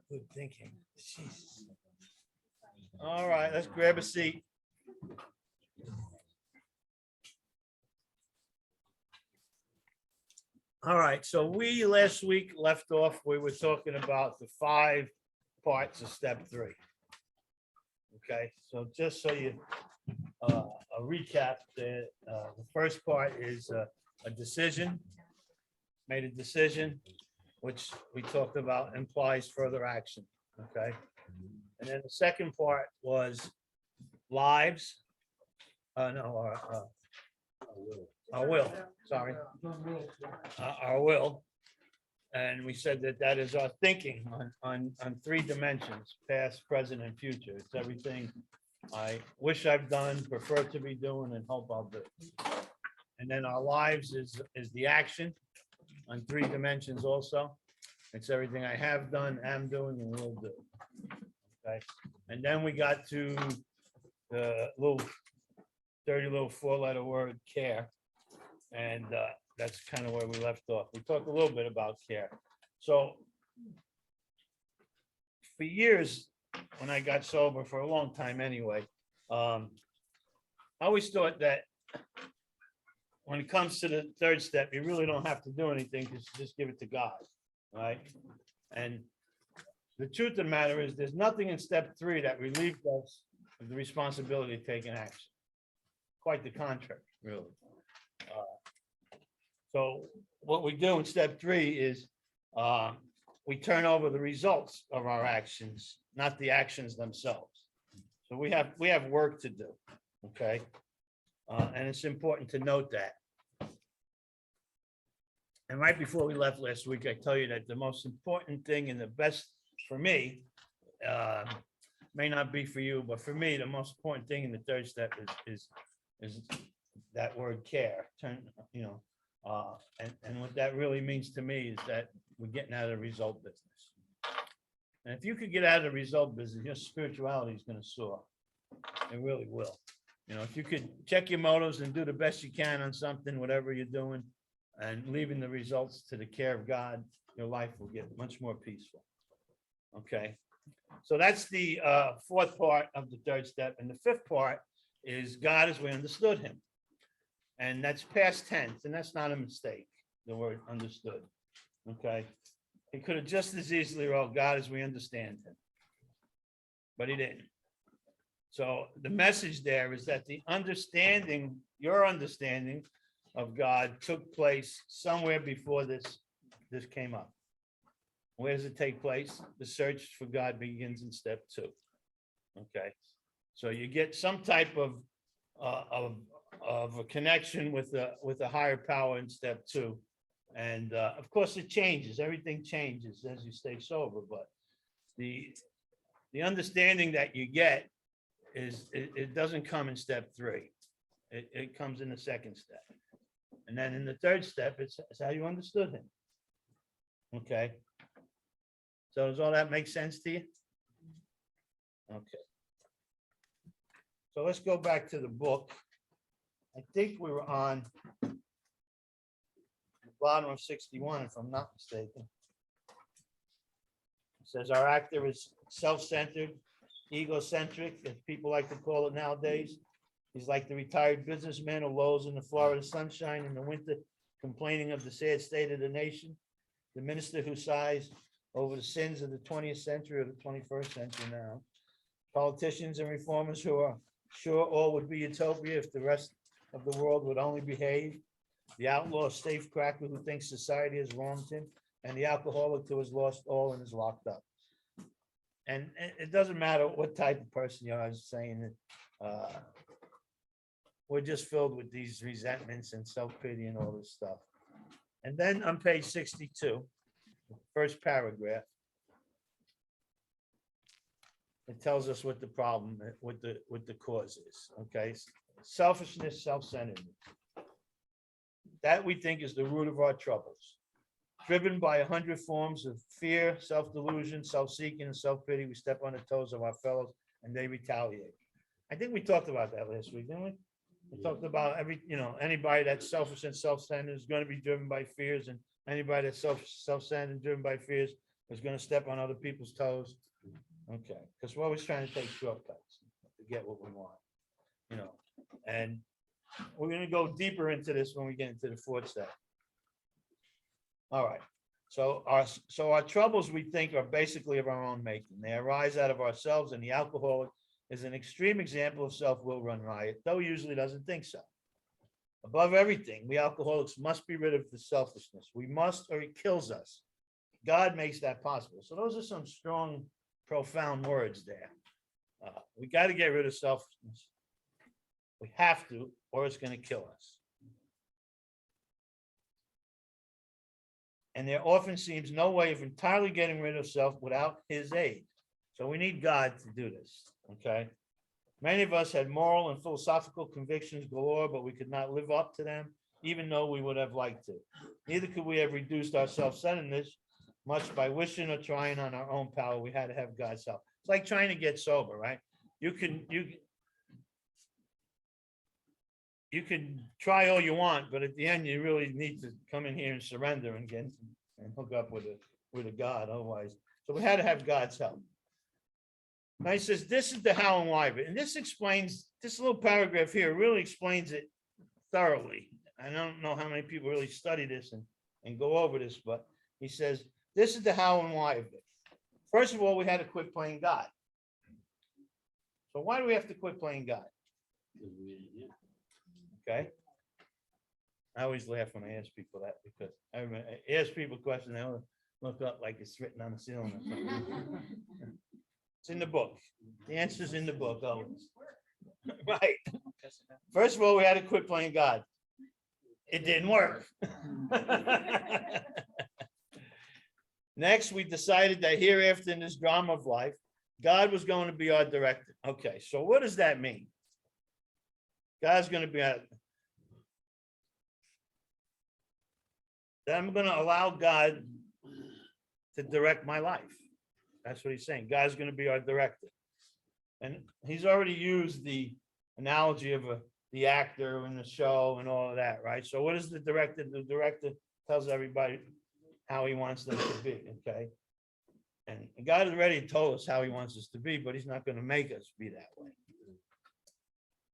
Good thinking. Jesus. All right, let's grab a seat. All right, so we last week left off, we were talking about the 5 parts of step 3. Okay, so just so you, a recap, the first part is a decision, made a decision, which we talked about implies further action, okay? And then the second part was lives, no, our will, sorry. Our will. And we said that that is our thinking on 3 dimensions, past, present, and future. It's everything I wish I've done, prefer to be doing, and hope I'll do. And then our lives is the action on 3 dimensions also. It's everything I have done, am doing, and will do. Okay. And then we got to the little dirty little 4-letter word, care. And that's kind of where we left off. We talked a little bit about care. So for years, when I got sober, for a long time anyway, I always thought that when it comes to the 3rd step, you really don't have to do anything, just give it to God, right? And the truth of the matter is there's nothing in step 3 that relieved us of the responsibility of taking action. Quite the contrary, really. So what we do in step 3 is we turn over the results of our actions, not the actions themselves. So we have work to do, okay? And it's important to note that. And right before we left last week, I tell you that the most important thing and the best for me, may not be for you, but for me, the most important thing in the 3rd step is that word care. And what that really means to me is that we're getting out of the result business. And if you could get out of the result business, your spirituality is going to soar. It really will. If you could check your motives and do the best you can on something, whatever you're doing, and leaving the results to the care of God, your life will get much more peaceful. Okay. So that's the 4th part of the 3rd step. And the 5th part is God as we understood him. And that's past tense, and that's not a mistake, the word understood. Okay. He could have just as easily wrote God as we understand him, but he didn't. So the message there is that your understanding of God took place somewhere before this came up. Where does it take place? The search for God begins in step 2. Okay. So you get some type of a connection with a higher power in step 2. And of course it changes, everything changes as you stay sober, but the understanding that you get is it doesn't come in step 3. It comes in the 2nd step. And then in the 3rd step, it's how you understood him. Okay. So does all that make sense to you? Okay. So let's go back to the book. I think we were on the bottom of 61, if I'm not mistaken. It says our actor is self-centered, egocentric, as people like to call it nowadays. He's like the retired businessman who lolls in the Florida sunshine in the winter, complaining of the sad state of the nation. The minister who sighs over the sins of the 20th century or the 21st century now. Politicians and reformers who are sure all would be utopia if the rest of the world would only behave. The outlaw safecracker who thinks society has wronged him, and the alcoholic who has lost all and is locked up. And it doesn't matter what type of person you are. I was saying that we're just filled with these resentments and self-pity and all this stuff. And then on page 62, the first paragraph, it tells us what the problem, what the cause is. Okay, selfishness, self-centeredness. That we think is the root of our troubles. Driven by 100 forms of fear, self-delusion, self-seeking, and self-pity, we step on the toes of our fellows and they retaliate. I think we talked about that last week, didn't we? We talked about anybody that's selfish and self-centered is going to be driven by fears, and anybody that's self-centered and driven by fears is going to step on other people's toes. Okay, because we're always trying to take shortcuts to get what we want, you know. And we're going to go deeper into this when we get into the fourth step. All right. So our troubles, we think, are basically of our own making. They arise out of ourselves, and the alcoholic is an extreme example of self-will run riot, though he usually doesn't think so. Above everything, we alcoholics must be rid of the selfishness. We must, or it kills us. God makes that possible. So those are some strong, profound words there. We got to get rid of selfishness. We have to, or it's going to kill us. And there often seems no way of entirely getting rid of self without his aid. So we need God to do this, okay? Many of us had moral and philosophical convictions galore, but we could not live up to them, even though we would have liked to. Neither could we have reduced our self-centeredness much by wishing or trying on our own power. We had to have God's help. It's like trying to get sober, right? You can try all you want, but at the end, you really need to come in here and surrender and get and hook up with a God. Otherwise, so we had to have God's help. Now he says, this is the how and why of it. And this explains, this little paragraph here really explains it thoroughly. I don't know how many people really study this and go over this, but he says, this is the how and why of it. First of all, we had to quit playing God. So why do we have to quit playing God? Okay. I always laugh when I ask people that, because I ask people questions, they look up like it's written on the ceiling or something. It's in the book. The answer's in the book always. Right. First of all, we had to quit playing God. It didn't work. Next, we decided that hereafter in this drama of life, God was going to be our director. Okay, so what does that mean? God's going to be our... That I'm going to allow God to direct my life. That's what he's saying. God's going to be our director. And he's already used the analogy of the actor in the show and all of that, right? So what is the director? The director tells everybody how he wants them to be, okay? And God has already told us how he wants us to be, but he's not going to make us be that way.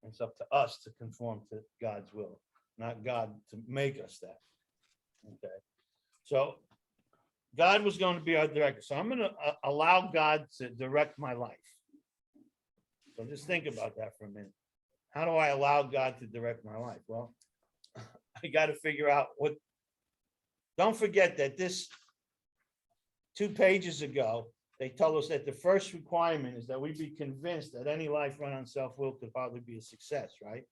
It's up to us to conform to God's will, not God to make us that. Okay. So God was going to be our director. So I'm going to allow God to direct my life. So just think about that for a minute. How do I allow God to direct my life? Well, I got to figure out what. Don't forget that this 2 pages ago, they told us that the first requirement is that we be convinced that any life run on self-will could hardly be a success, right?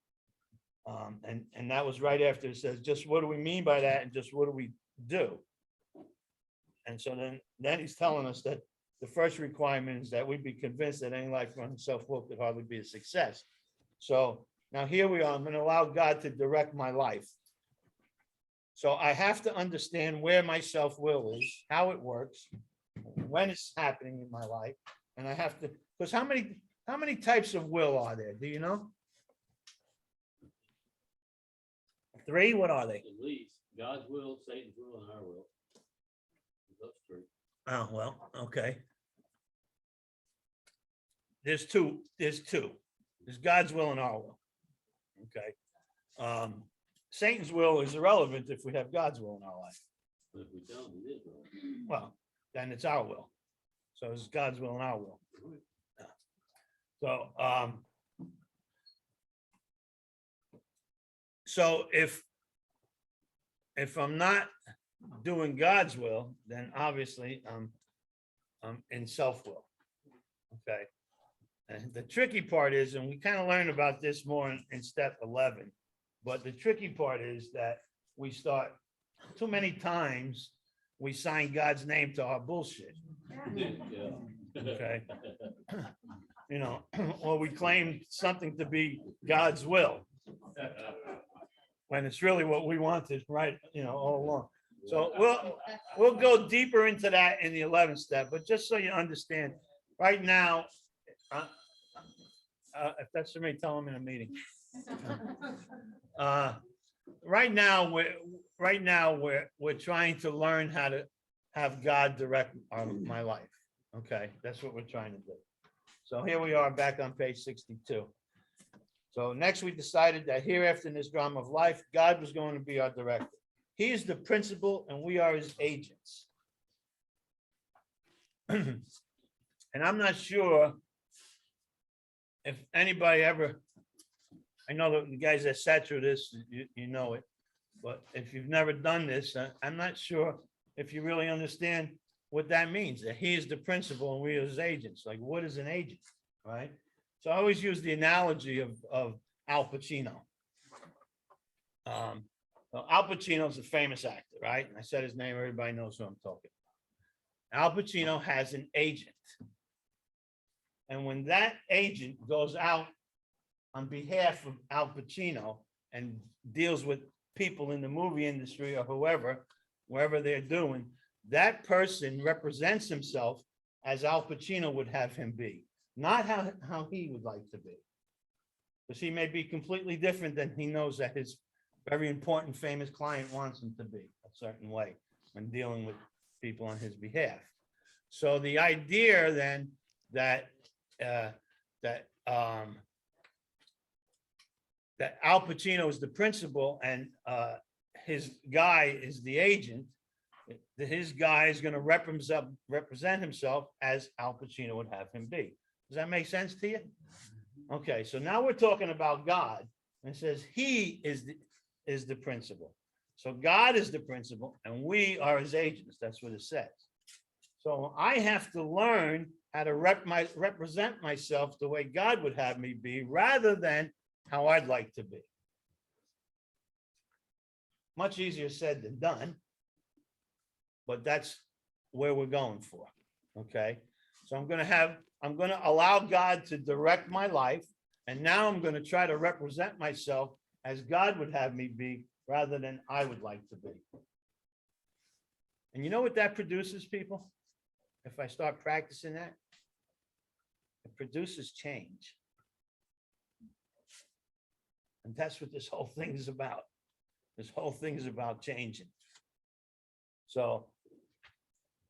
And that was right after it says, just what do we mean by that, and just what do we do? And so then he's telling us that the first requirement is that we be convinced that any life run on self-will could hardly be a success. So now here we are. I'm going to allow God to direct my life. So I have to understand where my self-will is, how it works, when it's happening in my life, and I have to, because how many types of will are there? Do you know? 3. What are they? At least God's will, Satan's will, and our will. Those 3. Oh, well, okay. There's two. There's God's will and our will. Okay. Satan's will is irrelevant if we have God's will in our life. But if we don't, it is will. Well, then it's our will. So it's God's will and our will. So if I'm not doing God's will, then obviously I'm in self-will. Okay. And the tricky part is, and we kind of learned about this more in step 11, but the tricky part is that we start too many times we sign God's name to our bullshit. Yeah. Okay. You know, or we claim something to be God's will when it's really what we wanted, right? You know, all along. So we'll go deeper into that in the 11th step, but just so you understand, right now, if that's for me, tell them in a meeting. Right now we're trying to learn how to have God direct my life. Okay, that's what we're trying to do. So here we are back on page 62. So next we decided that hereafter in this drama of life, God was going to be our director. He is the principal and we are his agents. And I'm not sure if anybody ever, I know that the guys that sat through this, you know it, but if you've never done this, I'm not sure if you really understand what that means, that he is the principal and we are his agents. Like, what is an agent, right? So I always use the analogy of Al Pacino. Al Pacino is a famous actor, right? I said his name, everybody knows who I'm talking about. Al Pacino has an agent. And when that agent goes out on behalf of Al Pacino and deals with people in the movie industry or whoever, wherever they're doing, that person represents himself as Al Pacino would have him be, not how he would like to be. Because he may be completely different than he knows that his very important, famous client wants him to be a certain way when dealing with people on his behalf. So the idea then that Al Pacino is the principal and his guy is the agent, his guy is going to represent himself as Al Pacino would have him be. Does that make sense to you? Okay, so now we're talking about God, and it says he is the principal. So God is the principal, and we are his agents. That's what it says. So I have to learn how to represent myself the way God would have me be, rather than how I'd like to be. Much easier said than done, but that's where we're going for. Okay, so I'm going to allow God to direct my life, and now I'm going to try to represent myself as God would have me be, rather than I would like to be. And you know what that produces, people? If I start practicing that, it produces change. And that's what this whole thing is about. This whole thing is about changing. So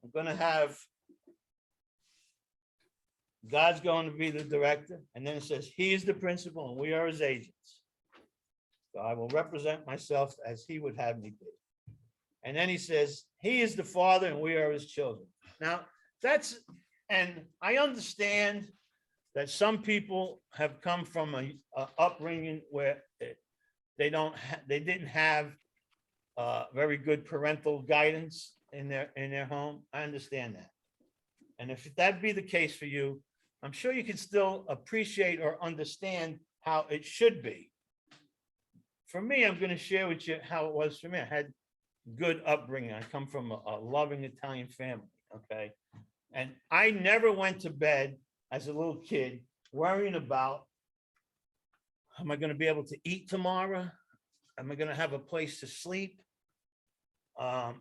I'm going to have God's going to be the director. And then it says, he is the principal and we are his agents. So I will represent myself as he would have me be. And then he says, he is the father and we are his children. Now and I understand that some people have come from a upbringing where they didn't have very good parental guidance in their home. I understand that. And if that be the case for you, I'm sure you can still appreciate or understand how it should be. For me, I'm going to share with you how it was for me. I had good upbringing. I come from a loving Italian family, okay? And I never went to bed as a little kid worrying about, am I going to be able to eat tomorrow? Am I going to have a place to sleep? I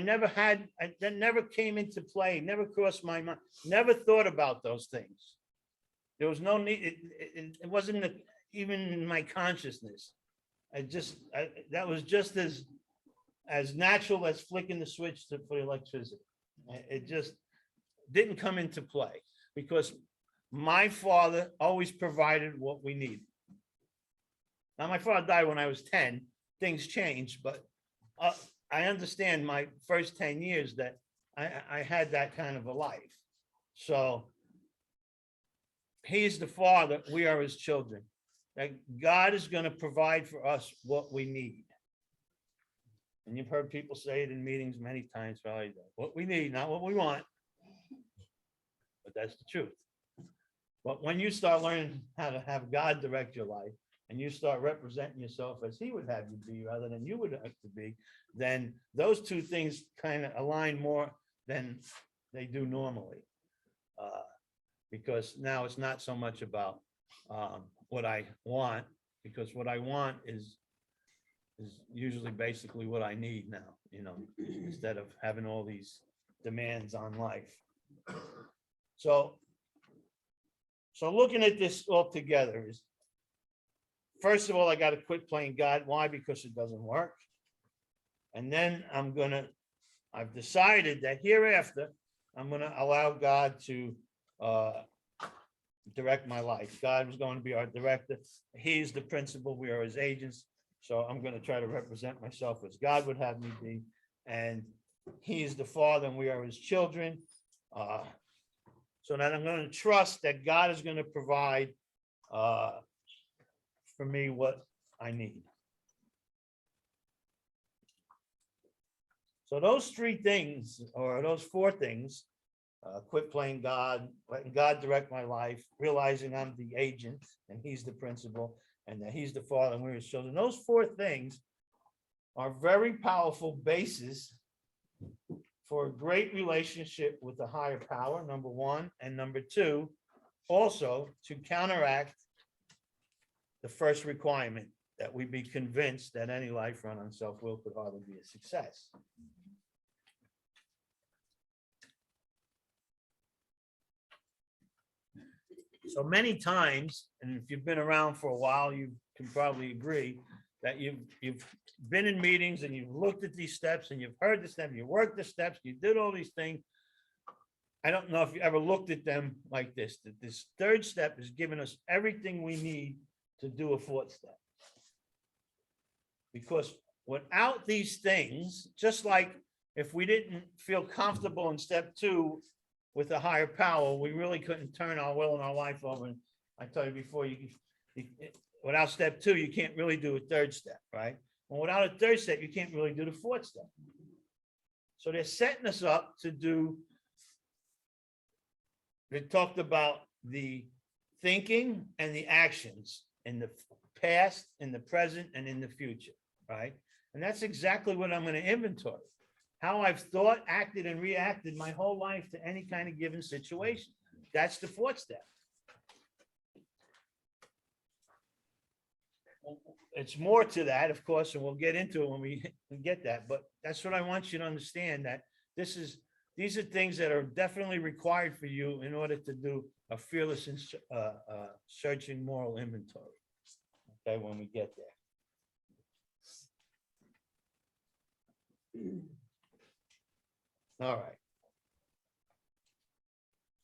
never had, that never came into play, never crossed my mind, never thought about those things. There was no need, it wasn't even in my consciousness. That was just as natural as flicking the switch for electricity. It just didn't come into play because my father always provided what we needed. Now, my father died when I was 10. Things changed, but I understand my first 10 years that I had that kind of a life. So he's the father, we are his children. That God is going to provide for us what we need. And you've heard people say it in meetings many times, probably, what we need, not what we want. But that's the truth. But when you start learning how to have God direct your life, and you start representing yourself as he would have you be rather than you would have to be, then those two things kind of align more than they do normally. Because now it's not so much about what I want, because what I want is usually basically what I need now, instead of having all these demands on life. So looking at this all together is, first of all, I got to quit playing God. Why? Because it doesn't work. And then I've decided that hereafter, I'm going to allow God to direct my life. God was going to be our director. He's the principal. We are his agents. So I'm going to try to represent myself as God would have me be. And he is the father and we are his children. So that I'm going to trust that God is going to provide for me what I need. So those three things, or those four things, quit playing God, letting God direct my life, realizing I'm the agent and he's the principal and that he's the father and we're his children. Those four things are very powerful bases for a great relationship with the higher power, number one, and number two, also to counteract the first requirement that we be convinced that any life run on self-will could hardly be a success. So many times, and if you've been around for a while, you can probably agree that you've been in meetings and you've looked at these steps and you've heard the steps, you worked the steps, you did all these things. I don't know if you ever looked at them like this, that this third step is giving us everything we need to do a fourth step. Because without these things, just like if we didn't feel comfortable in step two with a higher power, we really couldn't turn our will and our life over. And I told you before, without step two, you can't really do a third step, right? And without a third step, you can't really do the fourth step. So they're setting us up to do, they talked about the thinking and the actions in the past, in the present, and in the future, right? And that's exactly what I'm going to inventory. How I've thought, acted, and reacted my whole life to any kind of given situation. That's the fourth step. It's more to that, of course, and we'll get into it when we get that. But that's what I want you to understand, that these are things that are definitely required for you in order to do a fearless and searching moral inventory. Okay, when we get there. All right.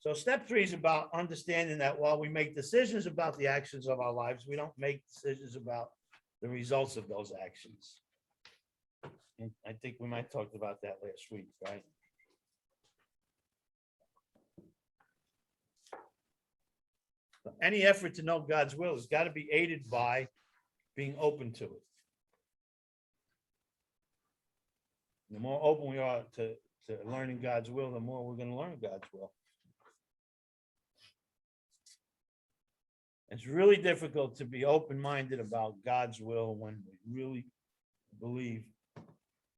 So step three is about understanding that while we make decisions about the actions of our lives, we don't make decisions about the results of those actions. And I think we might have talked about that last week, right? Any effort to know God's will has got to be aided by being open to it. The more open we are to learning God's will, the more we're going to learn God's will. It's really difficult to be open-minded about God's will when we really believe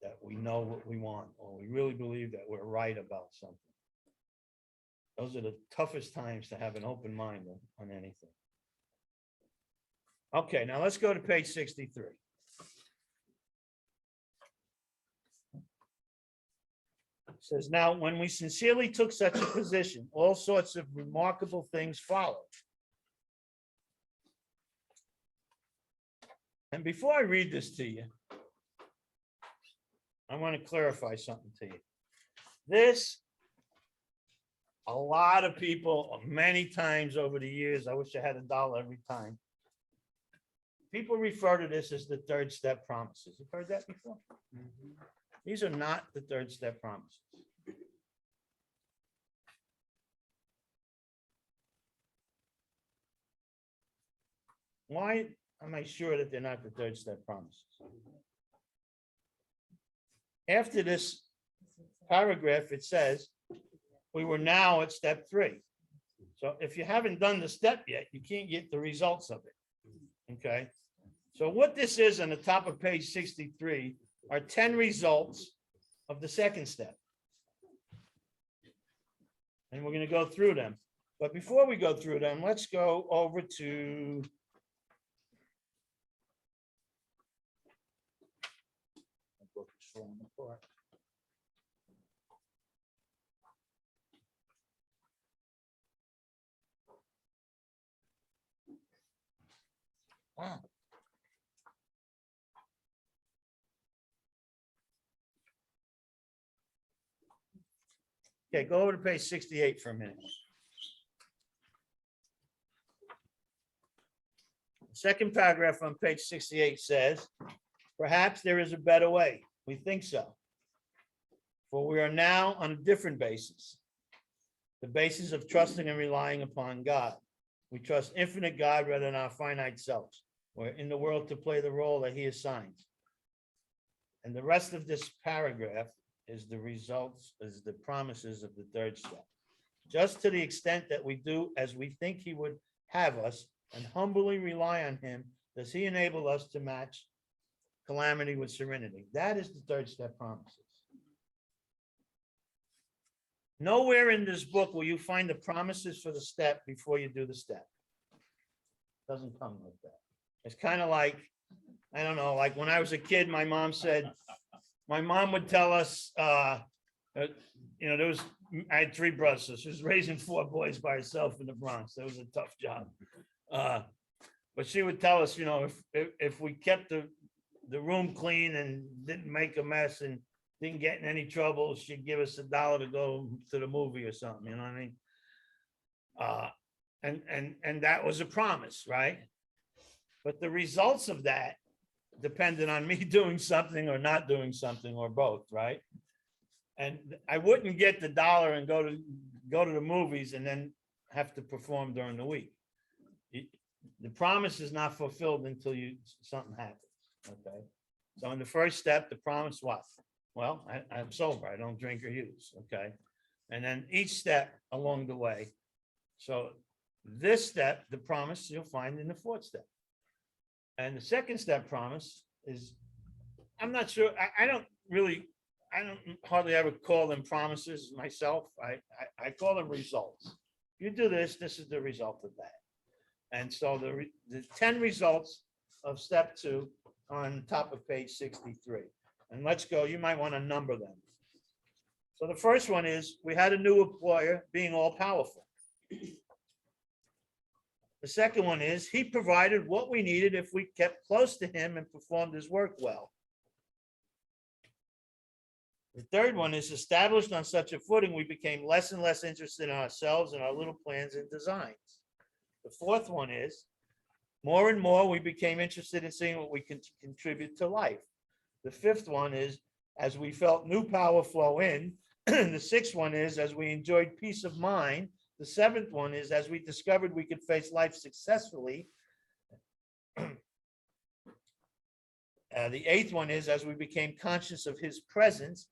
that we know what we want, or we really believe that we're right about something. Those are the toughest times to have an open mind on anything. Okay, now let's go to page 63. It says, now, when we sincerely took such a position, all sorts of remarkable things followed. And before I read this to you, I want to clarify something to you. A lot of people, many times over the years, I wish I had $1 every time. People refer to this as the third step promises. You've heard that before? Mm-hmm. These are not the third step promises. Why am I sure that they're not the third step promises? After this paragraph, it says, we were now at step 3. So if you haven't done the step yet, you can't get the results of it. Okay. So what this is on the top of page 63 are 10 results of the second step. And we're going to go through them. But before we go through them, let's go over to book is falling apart. Ah. Okay, go over to page 68 for a minute. Second paragraph on page 68 says, perhaps there is a better way. We think so. For we are now on a different basis, the basis of trusting and relying upon God. We trust infinite God rather than our finite selves. We're in the world to play the role that he assigns. And the rest of this paragraph is the results, is the promises of the third step. Just to the extent that we do as we think he would have us and humbly rely on him, does he enable us to match calamity with serenity. That is the third step promises. Nowhere in this book will you find the promises for the step before you do the step. Doesn't come like that. It's kind of like, I don't know, like when I was a kid, my mom would tell us, there was, I had 3 brothers, so she was raising 4 boys by herself in the Bronx. That was a tough job. But she would tell us, if we kept the room clean and didn't make a mess and didn't get in any trouble, she'd give us $1 to go to the movie or something, you know what I mean? And that was a promise, right? But the results of that depended on me doing something or not doing something or both, right? And I wouldn't get the $1 and go to the movies and then have to perform during the week. The promise is not fulfilled until something happens. Okay. So in the first step, the promise what? Well, I'm sober. I don't drink or use. Okay. And then each step along the way. So this step, the promise you'll find in the 4th step. And the 2nd step promise is, I'm not sure. I don't hardly ever call them promises myself. I call them results. You do this, this is the result of that. And so the 10 results of step 2 are on top of page 63. And let's go, you might want to number them. So the first one is, we had a new employer being all powerful. The second one is, he provided what we needed if we kept close to him and performed his work well. The third one is, established on such a footing, we became less and less interested in ourselves and our little plans and designs. The fourth one is, more and more we became interested in seeing what we can contribute to life. The fifth one is, as we felt new power flow in. The sixth one is, as we enjoyed peace of mind. The seventh one is, as we discovered we could face life successfully. The eighth one is, as we became conscious of his presence.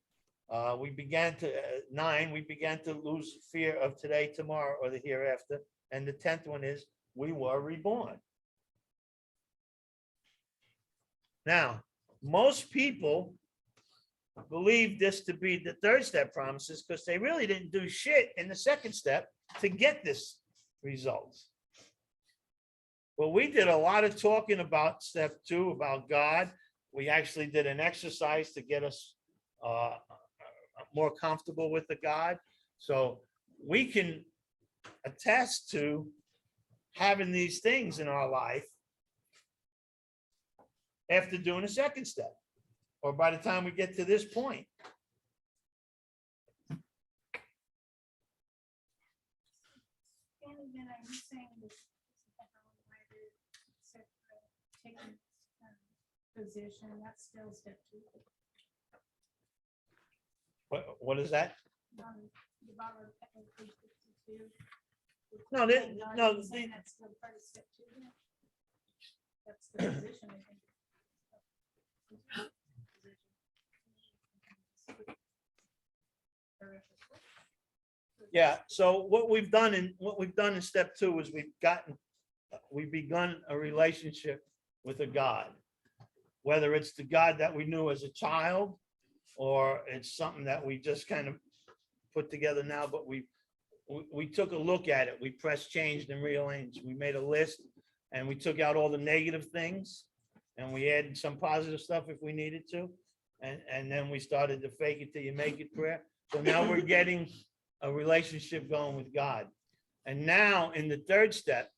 We began to lose fear of today, tomorrow, or the hereafter. And the 10th one is, we were reborn. Now, most people believe this to be the third step promises because they really didn't do shit in the second step to get this results. Well, we did a lot of talking about step 2, about God. We actually did an exercise to get us more comfortable with the God. So we can attest to having these things in our life after doing a second step, or by the time we get to this point. And again, are you saying this taking position, that's still step 2? What is that? The bottom of page 52. No, Are you saying that's still part of step 2 then? That's the position, I think. Yeah, so what we've done in step 2 is we've begun a relationship with a God, whether it's the God that we knew as a child or it's something that we just kind of put together now, but we took a look at it. We pressed, changed, and rearranged. We made a list and we took out all the negative things and we added some positive stuff if we needed to. And then we started the fake it till you make it prayer. So now we're getting a relationship going with God. And now in the third step,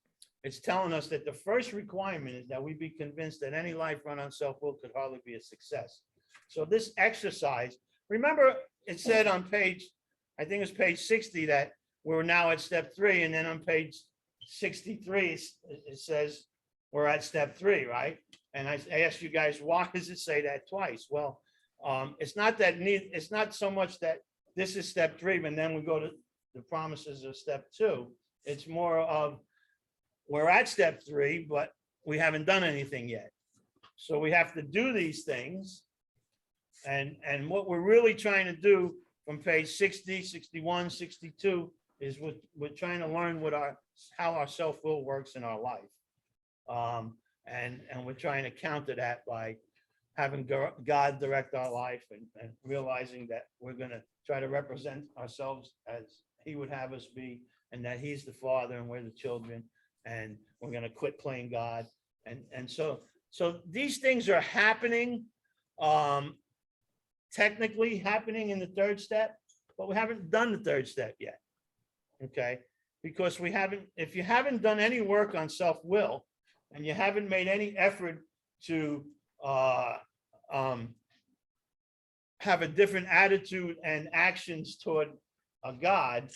it's telling us that the first requirement is that we be convinced that any life run on self-will could hardly be a success. So this exercise, remember it said on page I think it's page 60 that we're now at step 3, and then on page 63, it says we're at step 3, right? And I asked you guys, why does it say that twice? Well, it's not it's not so much that this is step 3, but then we go to the promises of step 2. It's more of we're at step 3, but we haven't done anything yet. So we have to do these things. And what we're really trying to do from page 60, 61, 62 is we're trying to learn how our self-will works in our life. And we're trying to counter that by having God direct our life and realizing that we're going to try to represent ourselves as he would have us be, and that he's the father and we're the children, and we're going to quit playing God. And so these things are happening, technically happening in the 3rd step, but we haven't done the 3rd step yet. Okay, because if you haven't done any work on self-will, and you haven't made any effort to have a different attitude and actions toward a God,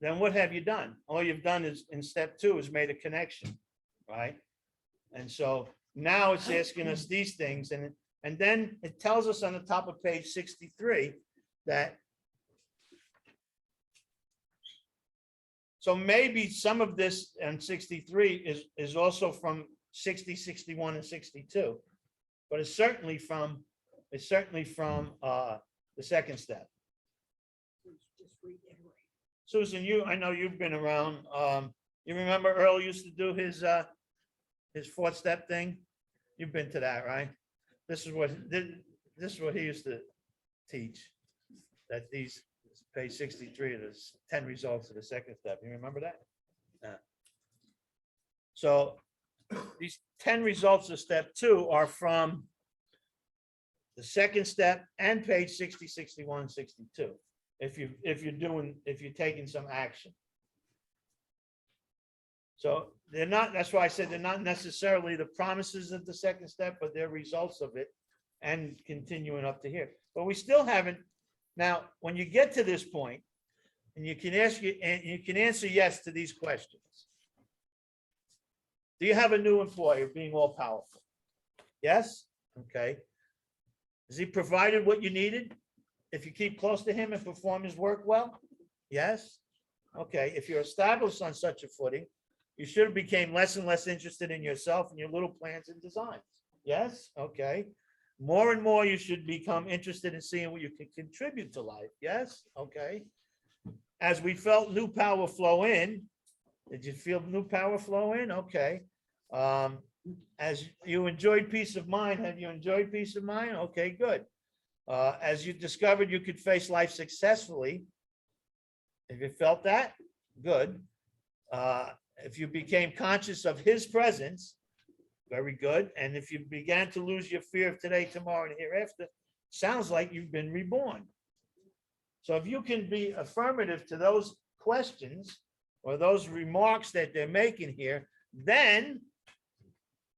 then what have you done? All you've done is in step 2 is made a connection, right? And so now it's asking us these things, and then it tells us on the top of page 63 that so maybe some of this in 63 is also from 60, 61, and 62, but it's certainly from the 2nd step. Susan, I know you've been around. You remember Earl used to do his 4th step thing? You've been to that, right? This is what he used to teach, that these page 63 of this 10 results of the 2nd step. You remember that? Yeah. So these 10 results of step 2 are from the 2nd step and page 60, 61, 62. If you're taking some action. So they're not, that's why I said they're not necessarily the promises of the 2nd step, but they're results of it and continuing up to here. But we still haven't. Now, when you get to this point, and you can answer yes to these questions. Do you have a new employer being all powerful? Yes? Okay. Has he provided what you needed? If you keep close to him and perform his work well? Yes? Okay. If you're established on such a footing, you should have became less and less interested in yourself and your little plans and designs. Yes? Okay. More and more, you should become interested in seeing what you can contribute to life. Yes? Okay. As we felt new power flow in, did you feel new power flow in? Okay. As you enjoyed peace of mind, have you enjoyed peace of mind? Okay, good. As you discovered you could face life successfully, have you felt that? Good. If you became conscious of his presence, very good. And if you began to lose your fear of today, tomorrow, and hereafter, sounds like you've been reborn. So if you can be affirmative to those questions or those remarks that they're making here, then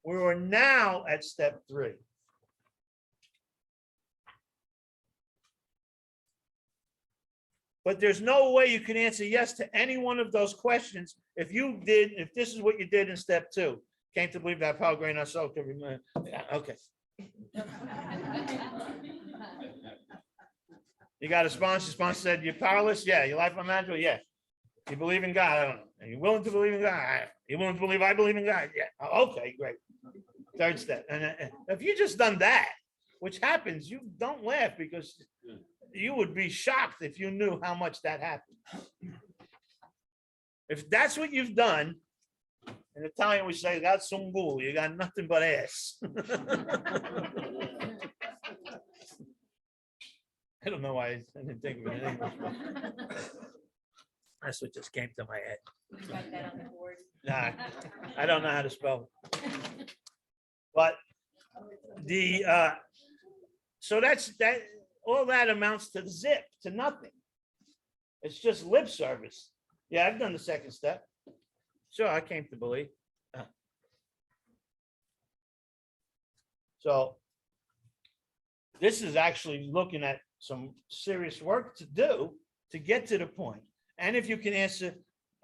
we are now at step 3. But there's no way you can answer yes to any one of those questions if this is what you did in step 2. Came to believe that power great enough so could remember. Yeah, okay. You got a sponsor. Sponsor said you're powerless. Yeah. Your life manager. Yeah. You believe in God. I don't know. Are you willing to believe in God? You willing to believe I believe in God? Yeah. Okay. Great. 3rd step. And if you just done that, which happens, you don't laugh because you would be shocked if you knew how much that happened. If that's what you've done. In Italian, we say, "Got some bull. You got nothing but ass." I don't know why I didn't think of it in English. That's what just came to my head. Write that on the board. Nah, I don't know how to spell. But so that's that. All that amounts to zip, to nothing. It's just lip service. Yeah, I've done the 2nd step. Sure, I came to believe. So this is actually looking at some serious work to do to get to the point. And if you can answer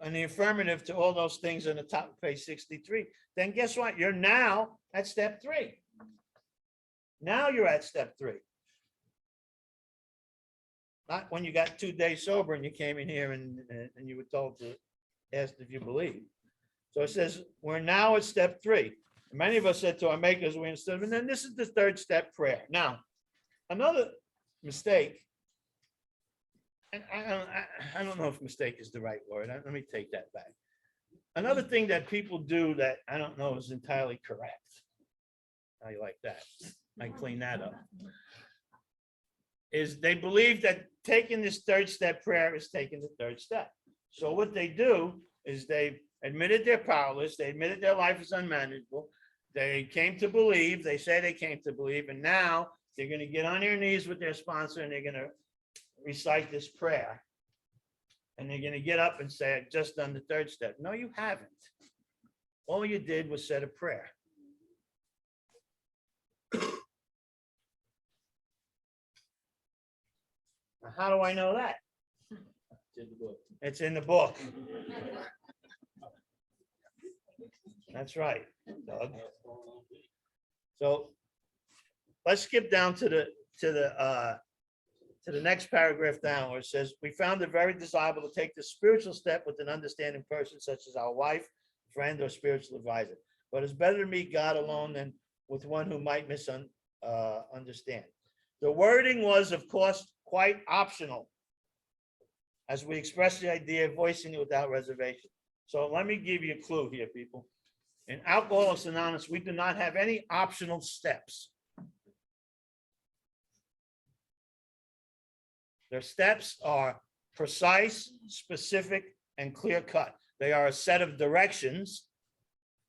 in the affirmative to all those things on the top of page 63, then guess what? You're now at step 3. Now you're at step 3. Not when you got 2 days sober and you came in here and you were told to ask if you believe. So it says, we're now at step 3. Many of us said to our makers, we understood, and then this is the 3rd step prayer. Now, another mistake, and I don't know if mistake is the right word. Let me take that back. Another thing that people do that I don't know is entirely correct. How you like that? I clean that up. Is they believe that taking this 3rd step prayer is taking the 3rd step. So what they do is they admitted they're powerless. They admitted their life is unmanageable. They came to believe. They say they came to believe. And now they're going to get on their knees with their sponsor and they're going to recite this prayer. And they're going to get up and say, I've just done the 3rd step. No, you haven't. All you did was said a prayer. How do I know that? It's in the book. That's right, Doug. So let's skip down to the next paragraph down where it says, we found it very desirable to take the spiritual step with an understanding person such as our wife, friend, or spiritual advisor. But it's better to meet God alone than with one who might misunderstand. The wording was, of course, quite optional, as we express the idea of voicing it without reservation. So let me give you a clue here, people. In Alcoholics Anonymous, we do not have any optional steps. Their steps are precise, specific, and clear-cut. They are a set of directions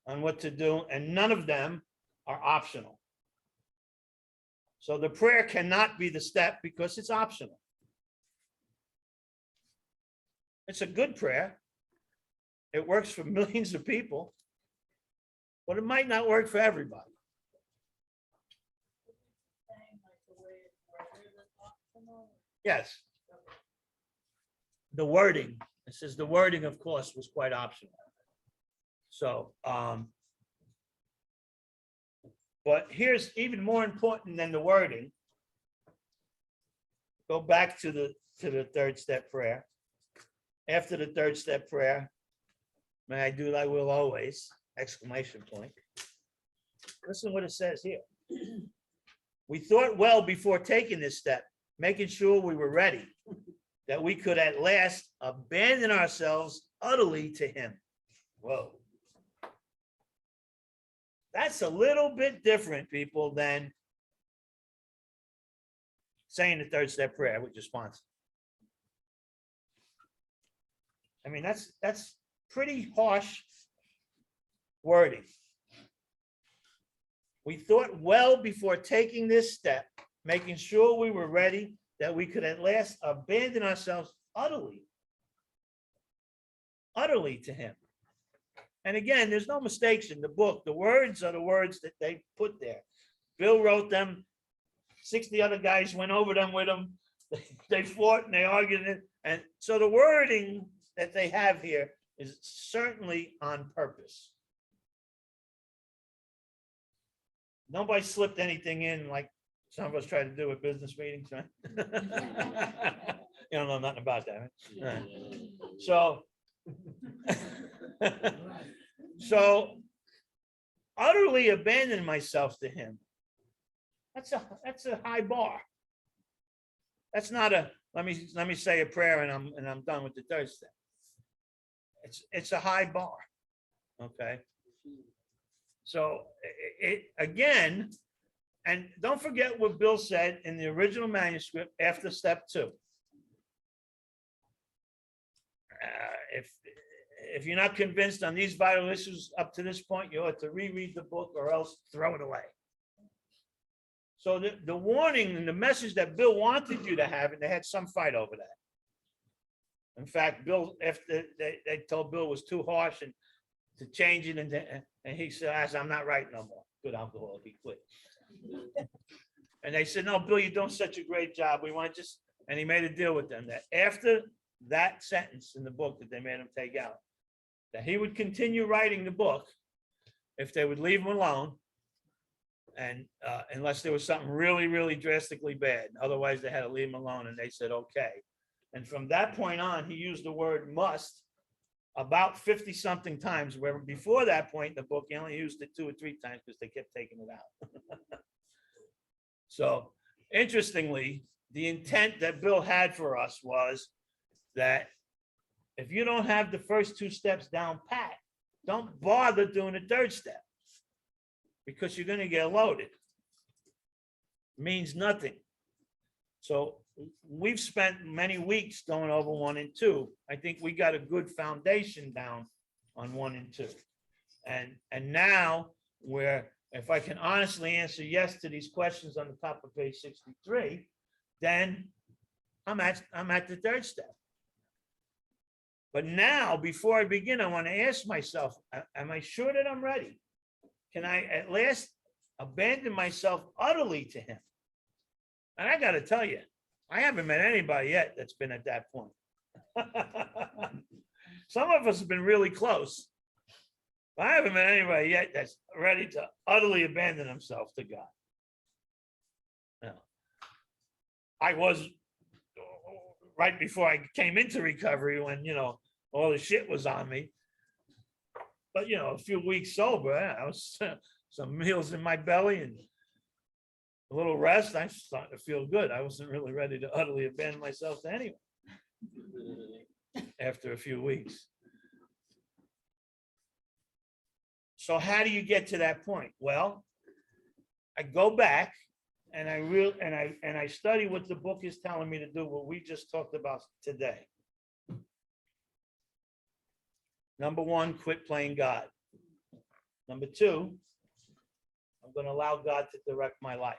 on what to do, and none of them are optional. So the prayer cannot be the step because it's optional. It's a good prayer. It works for millions of people, but it might not work for everybody. Yes. The wording, it says the wording, of course, was quite optional. So, but here's even more important than the wording. Go back to the 3rd step prayer. After the 3rd step prayer, may I do thy will always, exclamation point. Listen what it says here. We thought well before taking this step, making sure we were ready, that we could at last abandon ourselves utterly to him. Whoa. That's a little bit different, people, than saying the 3rd step prayer with your sponsor. I mean, that's pretty harsh wording. We thought well before taking this step, making sure we were ready, that we could at last abandon ourselves utterly to him. And again, there's no mistakes in the book. The words are the words that they put there. Bill wrote them. 60 other guys went over them with him. They fought and they argued it. And so the wording that they have here is certainly on purpose. Nobody slipped anything in like some of us try to do at business meetings, right? You don't know nothing about that, right? So, so utterly abandon myself to him. That's a high bar. That's not a let me say a prayer and I'm done with the 3rd step. It's a high bar. Okay. So it again, and don't forget what Bill said in the original manuscript after step 2. If you're not convinced on these vital issues up to this point, you ought to reread the book or else throw it away. So the warning and the message that Bill wanted you to have, and they had some fight over that. In fact, Bill, after they told Bill it was too harsh and to change it, and he said, I'm not writing no more. Good alcoholic, he quit. And they said, no, Bill, you're doing such a great job. We want just, and he made a deal with them that after that sentence in the book that they made him take out, that he would continue writing the book if they would leave him alone. And unless there was something really, really drastically bad, otherwise they had to leave him alone. And they said, okay. And from that point on, he used the word must about 50 something times, where before that point in the book, he only used it 2 or 3 times because they kept taking it out. So interestingly, the intent that Bill had for us was that if you don't have the first 2 steps down pat, don't bother doing the 3rd step, because you're going to get loaded. Means nothing. So we've spent many weeks going over 1 and 2. I think we got a good foundation down on 1 and 2. And now we're, if I can honestly answer yes to these questions on the top of page 63, then I'm at the 3rd step. But now, before I begin, I want to ask myself, am I sure that I'm ready? Can I at last abandon myself utterly to him? And I got to tell you, I haven't met anybody yet that's been at that point. Some of us have been really close. But I haven't met anybody yet that's ready to utterly abandon himself to God. No. I was right before I came into recovery when, all the shit was on me. But, a few weeks sober, I was some meals in my belly and a little rest. I'm starting to feel good. I wasn't really ready to utterly abandon myself to anyone after a few weeks. So how do you get to that point? Well, I go back and I study what the book is telling me to do, what we just talked about today. Number 1, quit playing God. Number 2, I'm going to allow God to direct my life.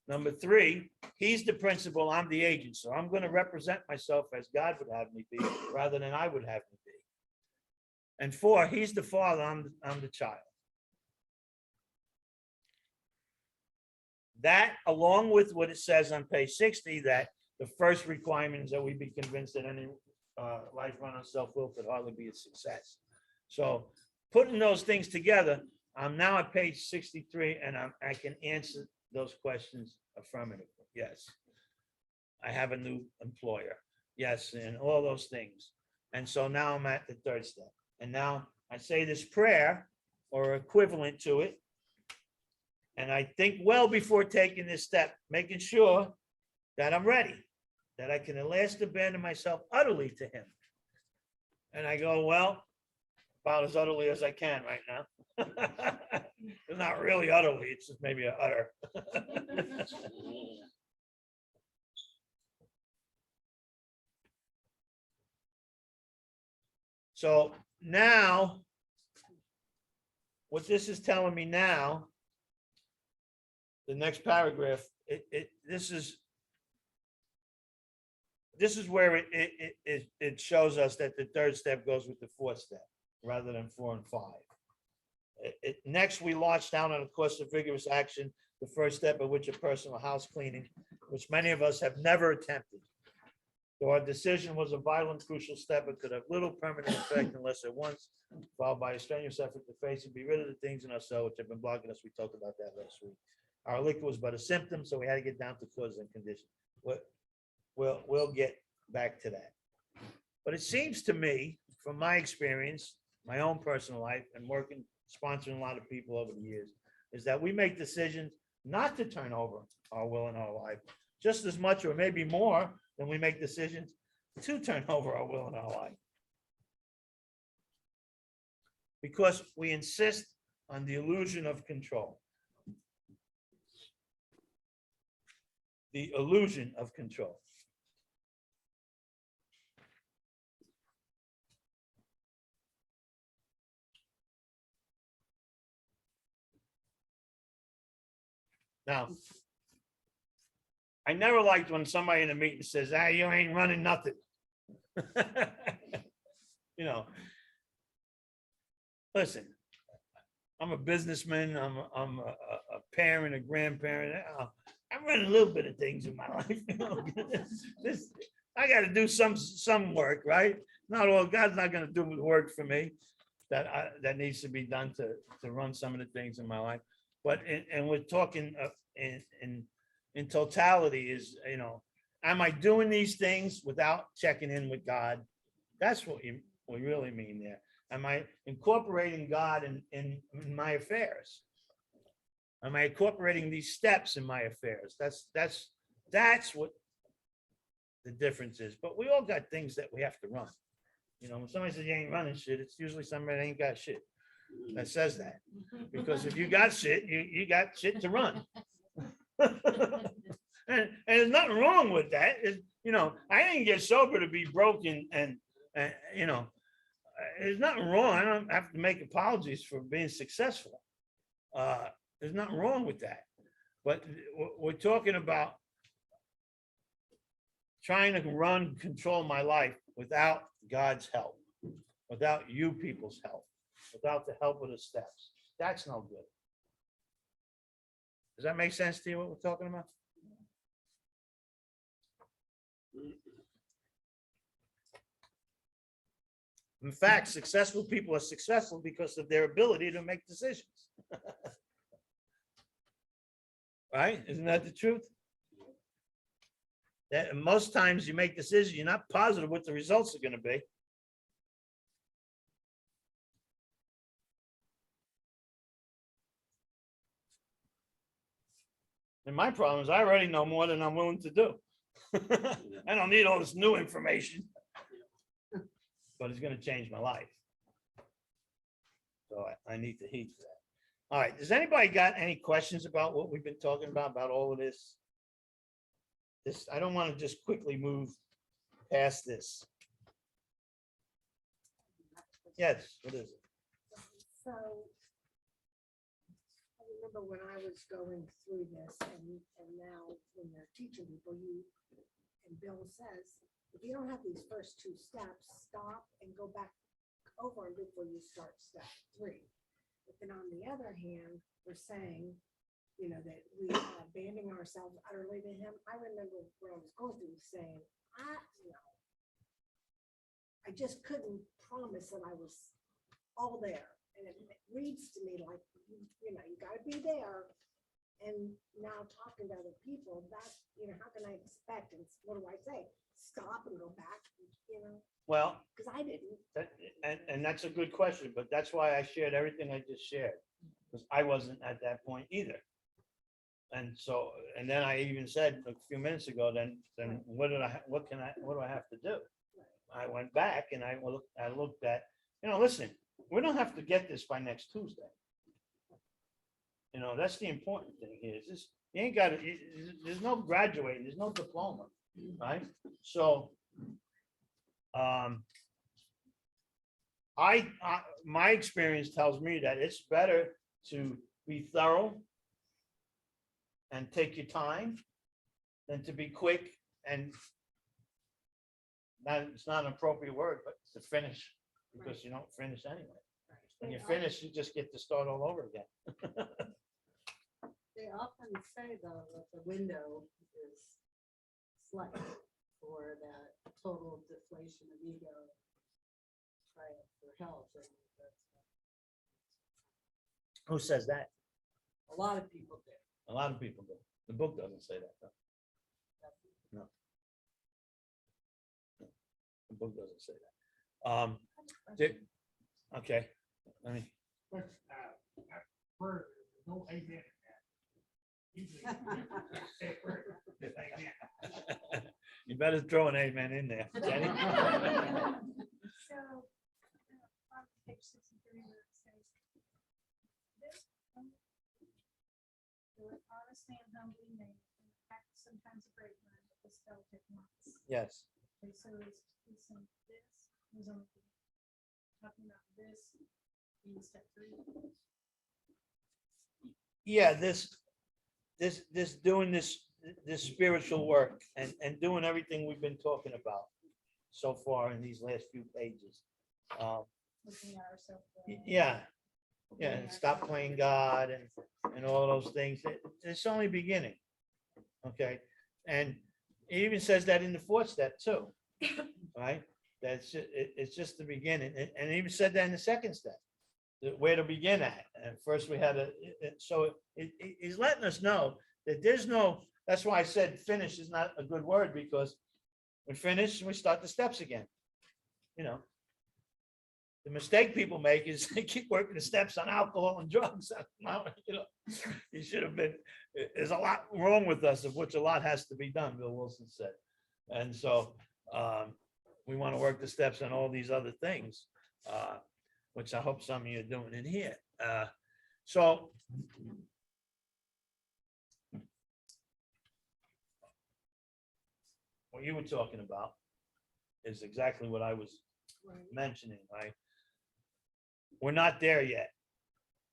Number 3, he's the principal, I'm the agent. So I'm going to represent myself as God would have me be rather than I would have me be. And 4, he's the father, I'm the child. That, along with what it says on page 60, that the first requirement is that we be convinced that any life run on self-will could hardly be a success. So putting those things together, I'm now at page 63, and I can answer those questions affirmatively. Yes, I have a new employer. Yes, and all those things. And so now I'm at the 3rd step. And now I say this prayer or equivalent to it. And I think well before taking this step, making sure that I'm ready, that I can at last abandon myself utterly to him. And I go, well, about as utterly as I can right now. It's not really utterly, it's just maybe a utter. So now, what this is telling me now, the next paragraph, this is where it shows us that the 3rd step goes with the 4th step rather than 4 and 5. Next, we launched down on a course of vigorous action, the first step of which is personal house cleaning, which many of us have never attempted. Though our decision was a vital and crucial step, it could have little permanent effect unless at once, followed by a strenuous effort to face and be rid of the things in ourselves which have been blocking us. We talked about that last week. Our liquor was but a symptom, so we had to get down to cause and condition. We'll get back to that. But it seems to me, from my experience, my own personal life, and working, sponsoring a lot of people over the years, is that we make decisions not to turn over our will and our life just as much or maybe more than we make decisions to turn over our will and our life. Because we insist on the illusion of control. The illusion of control. Now, I never liked when somebody in a meeting says, you ain't running nothing. Listen, I'm a businessman. I'm a parent, a grandparent. I run a little bit of things in my life. You know? This, I got to do some work, right? Not all. God's not going to do the work for me that needs to be done to run some of the things in my life. But and we're talking in totality is, you know, am I doing these things without checking in with God? That's what we really mean there. Am I incorporating God in my affairs? Am I incorporating these steps in my affairs? That's what the difference is. But we all got things that we have to run. You know, when somebody says you ain't running shit, it's usually somebody that ain't got shit that says that. Because if you got shit, you got shit to run. And there's nothing wrong with that. You know, I didn't get sober to be broken and you know, there's nothing wrong. I don't have to make apologies for being successful. There's nothing wrong with that. But we're talking about trying to control my life without God's help, without you people's help, without the help of the steps. That's no good. Does that make sense to you, what we're talking about? In fact, successful people are successful because of their ability to make decisions. Right? Isn't that the truth? That most times you make decisions, you're not positive what the results are going to be. And my problem is I already know more than I'm willing to do. I don't need all this new information. But it's going to change my life. So I need to heed to that. All right. Does anybody got any questions about what we've been talking about all of this? I don't want to just quickly move past this. Yes, what is it? So I remember when I was going through this and now when you're teaching people, and Bill says, if you don't have these first two steps, stop and go back over before you start step 3. But then on the other hand, we're saying, you know, that we are abandoning ourselves utterly to him. I remember when I was going through saying, I just couldn't promise that I was all there. And it reads to me like, you know, you gotta be there. And now talking to other people, that, you know, how can I expect? And what do I say? Stop and go back, you know, Well, because I didn't. and that's a good question, but that's why I shared everything I just shared, because I wasn't at that point either. And so, and then I even said a few minutes ago, then what do I have to do? I went back and I looked at, you know, listen, we don't have to get this by next Tuesday. You know, that's the important thing here. Is this, you ain't got to, there's no graduating, there's no diploma, right? So, my experience tells me that it's better to be thorough and take your time than to be quick and it's not an appropriate word, but to finish, because you don't finish anyway. When you finish, you just get to start all over again. They often say though that the window is slight for that total deflation of ego, try it for health. And Who says that? a lot of people do. A lot of people do. The book doesn't say that, though. No. The book doesn't say that. Okay, let me. No amen in that. Usually, say a prayer, just amen. You better throw an amen in there, Jenny. So, on page 63, where it says, this, do it honestly and humbly made, and act sometimes a great man, but the spell take months. Yes, Okay, so he's saying this, he's on talking about this in step 3. yeah, this doing this spiritual work and doing everything we've been talking about so far in these last few pages. Looking at ourselves. Yeah, Yeah, and stop playing God and all those things. It's only beginning. Okay, and it even says that in the fourth step too, right? It's just the beginning, and it even said that in the second step, where to begin at. And first we had he's letting us know that there's no. That's why I said finish is not a good word, because we finish and we start the steps again. You know, the mistake people make is they keep working the steps on alcohol and drugs. You know, you should have been. There's a lot wrong with us, of which a lot has to be done, Bill Wilson said. And so we want to work the steps on all these other things, which I hope some of you are doing in here. So what you were talking about is exactly what I was mentioning, right? We're not there yet.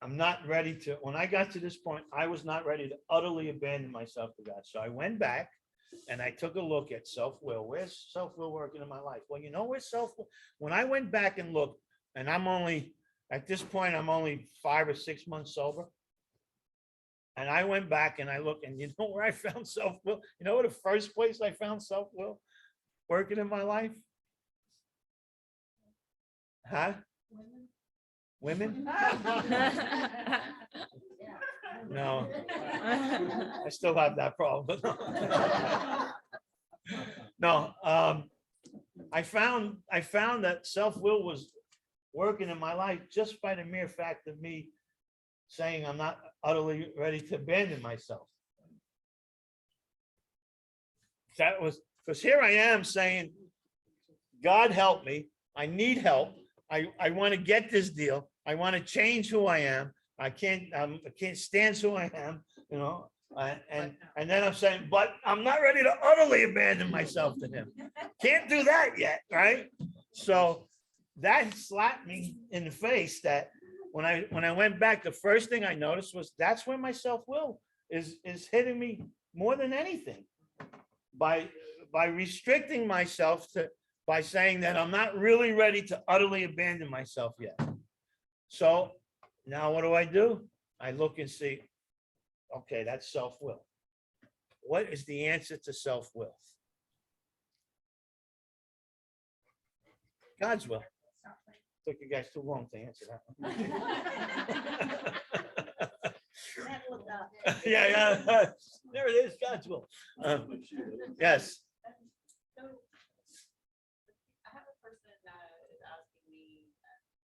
I'm not ready to, when I got to this point, I was not ready to utterly abandon myself to God. So I went back and I took a look at self-will. Where's self-will working in my life? Well, you know where self-will, when I went back and looked, and I'm only, at this point, I'm only 5 or 6 months sober. And I went back and I looked, and you know where I found self-will? You know what the first place I found self-will working in my life? Huh? Women? No. I still have that problem. No, I found that self-will was working in my life just by the mere fact of me saying I'm not utterly ready to abandon myself. That was, because here I am saying, God help me, I need help. I want to get this deal. I want to change who I am. I can't stand who I am, you know, and then I'm saying, but I'm not ready to utterly abandon myself to him. Can't do that yet, right? So that slapped me in the face that when I went back, the first thing I noticed was that's where my self-will is hitting me more than anything, by restricting myself to, by saying that I'm not really ready to utterly abandon myself yet. So now what do? I look and see, okay, that's self-will. What is the answer to self-will? God's will. Took you guys too long to answer that one. Yeah, there it is, God's will. Yes. So I have a person that is asking me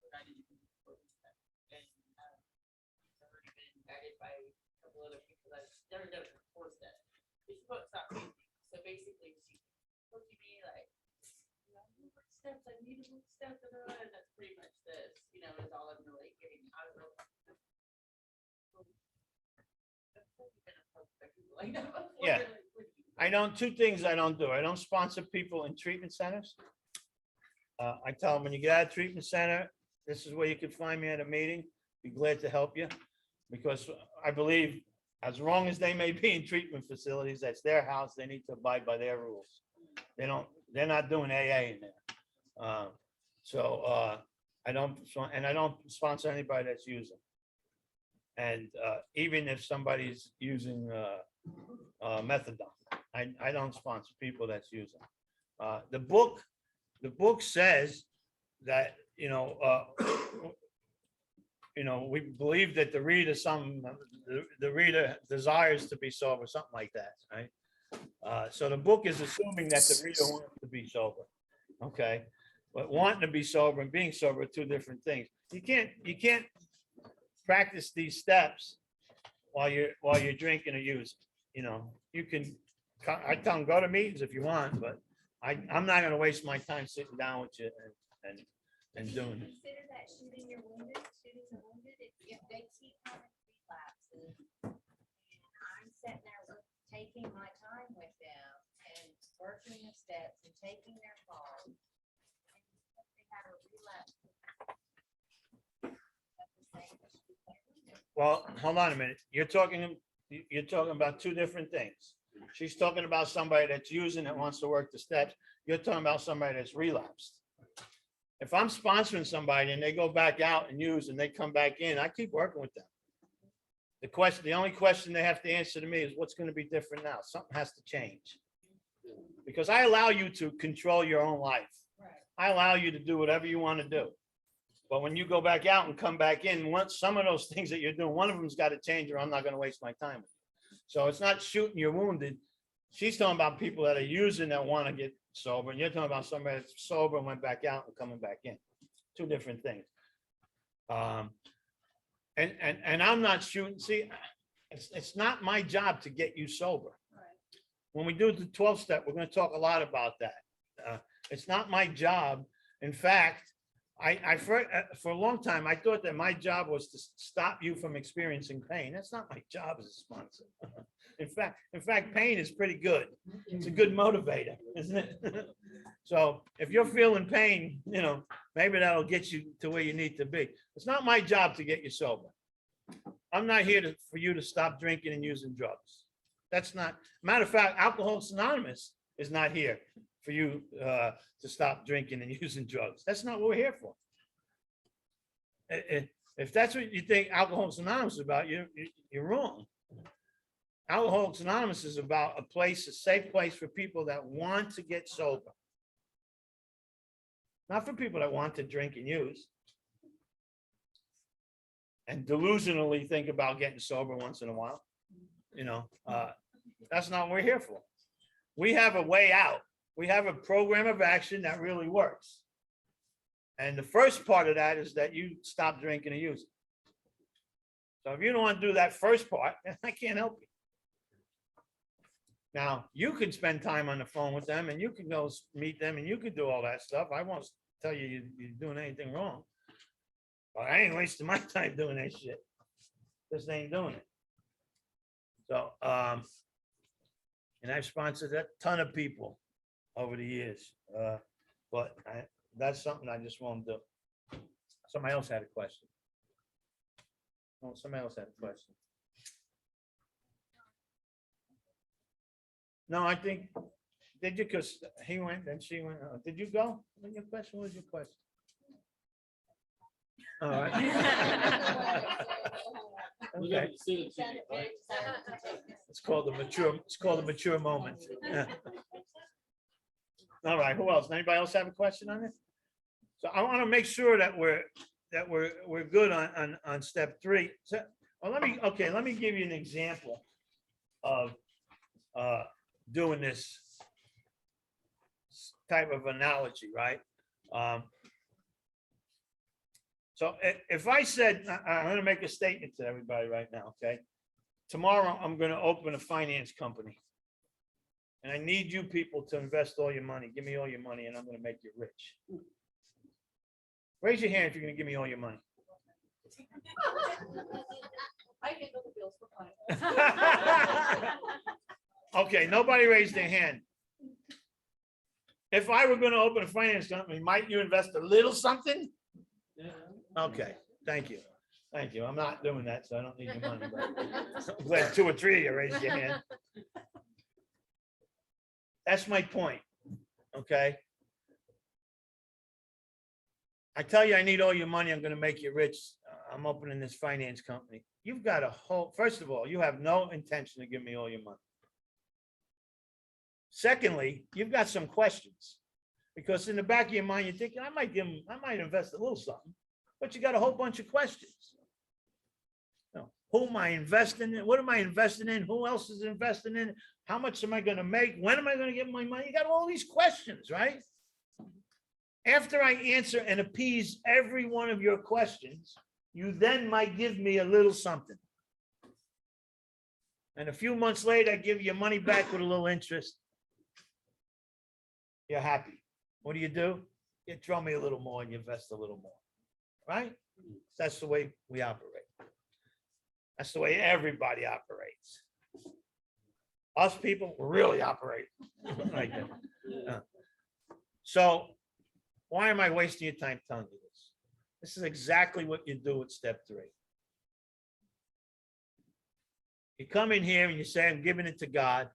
what I need to do for this step. And I've already been guided by a couple other people that have never done it before step. She's put stop music. So basically she's looking at me like, you know, what steps I need to move steps, and that's pretty much this, you know, is all I'm really getting out of it. Yeah. I don't, two things I don't do. I don't sponsor people in treatment centers. I tell them when you get out of treatment center, this is where you can find me at a meeting. Be glad to help you, because I believe as wrong as they may be in treatment facilities, that's their house. They need to abide by their rules. They're not doing AA in there. I don't sponsor anybody that's using. And even if somebody's using methadone, I don't sponsor people that's using. The book says that, we believe that the reader desires to be sober, something like that, right? So the book is assuming that the reader wants to be sober, okay? But wanting to be sober and being sober are two different things. You can't practice these steps while you're drinking or using. You can. I tell them, go to meetings if you want, but I'm not going to waste my time sitting down with you and doing it. Consider that shooting the wounded if they keep having relapses. And I'm sitting there taking my time with them and working the steps and taking their calls. And if they have a relapse. Well, hold on a minute. You're talking about two different things. She's talking about somebody that's using that wants to work the steps. You're talking about somebody that's relapsed. If I'm sponsoring somebody and they go back out and use and they come back in, I keep working with them. The only question they have to answer to me is what's going to be different now? Something has to change. Because I allow you to control your own life. I allow you to do whatever you want to do. But when you go back out and come back in, some of those things that you're doing, one of them's got to change or I'm not going to waste my time with you. So it's not shooting you're wounded. She's talking about people that are using that want to get sober, and you're talking about somebody that's sober and went back out and coming back in. Two different things. And I'm not shooting. See, it's not my job to get you sober. When we do the 12 step, we're going to talk a lot about that. It's not my job. In fact, for a long time, I thought that my job was to stop you from experiencing pain. That's not my job as a sponsor. In fact, pain is pretty good. It's a good motivator, isn't it? So if you're feeling pain, maybe that'll get you to where you need to be. It's not my job to get you sober. I'm not here for you to stop drinking and using drugs. That's not, matter of fact, Alcoholics Anonymous is not here for you to stop drinking and using drugs. That's not what we're here for. If that's what you think Alcoholics Anonymous is about, you're wrong. Alcoholics Anonymous is about a safe place for people that want to get sober. Not for people that want to drink and use. And delusionally think about getting sober once in a while. That's not what we're here for. We have a way out. We have a program of action that really works. And the first part of that is that you stop drinking and using. So if you don't want to do that first part, I can't help you. Now, you can spend time on the phone with them and you can go meet them and you can do all that stuff. I won't tell you you're doing anything wrong. But I ain't wasting my time doing that shit. Just ain't doing it. So, and I've sponsored a ton of people over the years. But that's something I just won't do. Somebody else had a question. Oh, somebody else had a question. No, I think, did you, because he went and she went, did you go? What was your question? All right. Okay. It's called the mature moment. Yeah. All right, who else? Anybody else have a question on this? So I want to make sure that we're good on step 3. So, well, let me give you an example of doing this type of analogy, right? So if I said, I'm going to make a statement to everybody right now, okay? Tomorrow, I'm going to open a finance company. And I need you people to invest all your money. Give me all your money and I'm going to make you rich. Raise your hand if you're going to give me all your money. I handle the bills for clients. Okay, nobody raised their hand. If I were going to open a finance company, might you invest a little something? Okay, thank you. Thank you. I'm not doing that, so I don't need your money. But I'm glad 2 or 3 of you raised your hand. That's my point, okay? I tell you I need all your money, I'm going to make you rich. I'm opening this finance company. You've got a whole, first of all, you have no intention to give me all your money. Secondly, you've got some questions because in the back of your mind, you're thinking, I might invest a little something, but you got a whole bunch of questions. Who am I investing in? What am I investing in? Who else is investing in? How much am I going to make? When am I going to get my money? You got all these questions, right? After I answer and appease every one of your questions, you then might give me a little something. And a few months later, I give you money back with a little interest. You're happy. What do? You throw me a little more and you invest a little more, right? That's the way we operate. That's the way everybody operates. Us people really operate like that. So why am I wasting your time telling you this? This is exactly what you do with step 3. You come in here and you say, I'm giving it to God.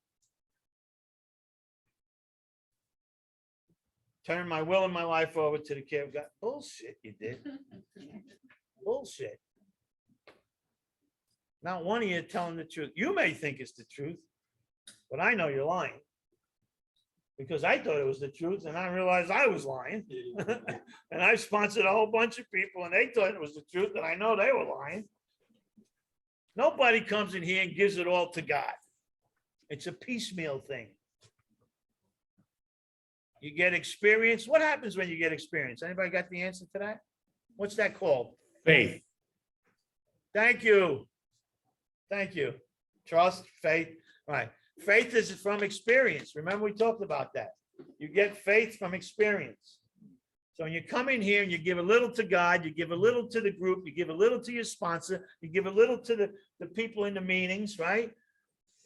turn my will and my life over to the care of God. Bullshit, you did. Bullshit. Not one of you telling the truth. You may think it's the truth, but I know you're lying. Because I thought it was the truth and I realized I was lying. And I sponsored a whole bunch of people and they thought it was the truth and I know they were lying. Nobody comes in here and gives it all to God. It's a piecemeal thing. You get experience. What happens when you get experience? Anybody got the answer to that? What's that called? Faith. Thank you. Thank you. Trust, faith. Right. Faith is from experience. Remember, we talked about that. You get faith from experience. So when you come in here and you give a little to God, you give a little to the group, you give a little to your sponsor, you give a little to the people in the meetings, right?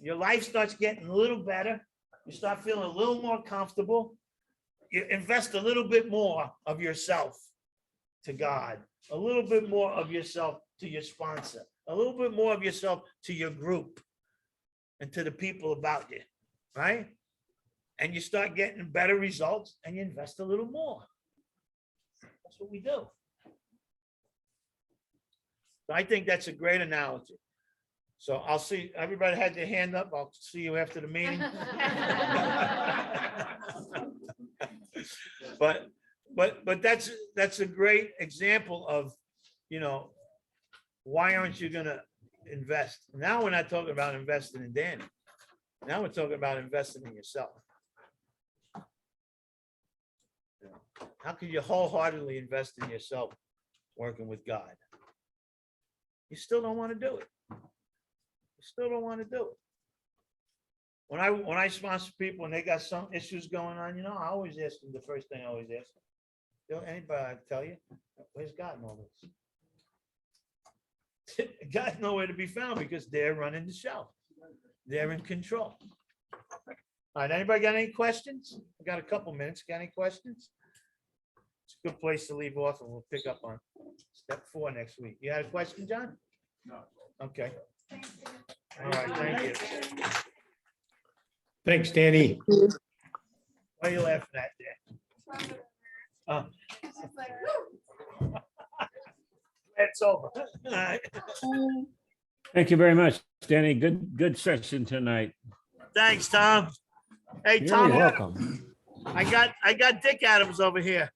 Your life starts getting a little better. You start feeling a little more comfortable. You invest a little bit more of yourself to God, a little bit more of yourself to your sponsor, a little bit more of yourself to your group and to the people about you, right? And you start getting better results and you invest a little more. That's what we do. So I think that's a great analogy. So I'll see, everybody had their hand up. I'll see you after the meeting. But that's a great example of, you know, why aren't you gonna invest? Now we're not talking about investing in Danny. Now we're talking about investing in yourself. How can you wholeheartedly invest in yourself working with God? You still don't want to do it. You still don't want to do it. When I sponsor people and they got some issues going on, you know, I always ask them, the first thing I always ask them, you know, anybody I tell you, where's God in all this? God's nowhere to be found because they're running the show. They're in control. All right, anybody got any questions? I got a couple minutes. Got any questions? It's a good place to leave off and we'll pick up on step 4 next week. You had a question, John? No. Okay. All right, thank you. Thanks, Danny. Why are you laughing at that? Oh. It's over. All right. Thank you very much, Danny. Good session tonight. Thanks, Tom. Hey, You're Tom, welcome. I got Dick Adams over here.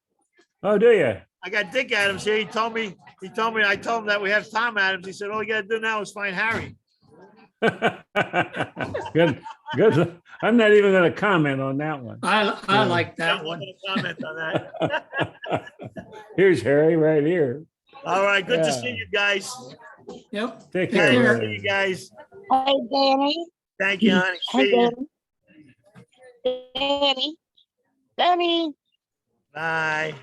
Oh, do you? I got Dick Adams here. He told me, I told him that we have Tom Adams. He said, all you gotta do now is find Harry. Good. I'm not even going to comment on that one. I like I'm that not one. gonna comment on that. Here's Harry right here. All right, good to see Yeah. you guys. Yep. Take Good care, to brother. see you guys. Hey, Danny. Thank you, honey. Hey, See you. Danny. Danny. Danny. Bye.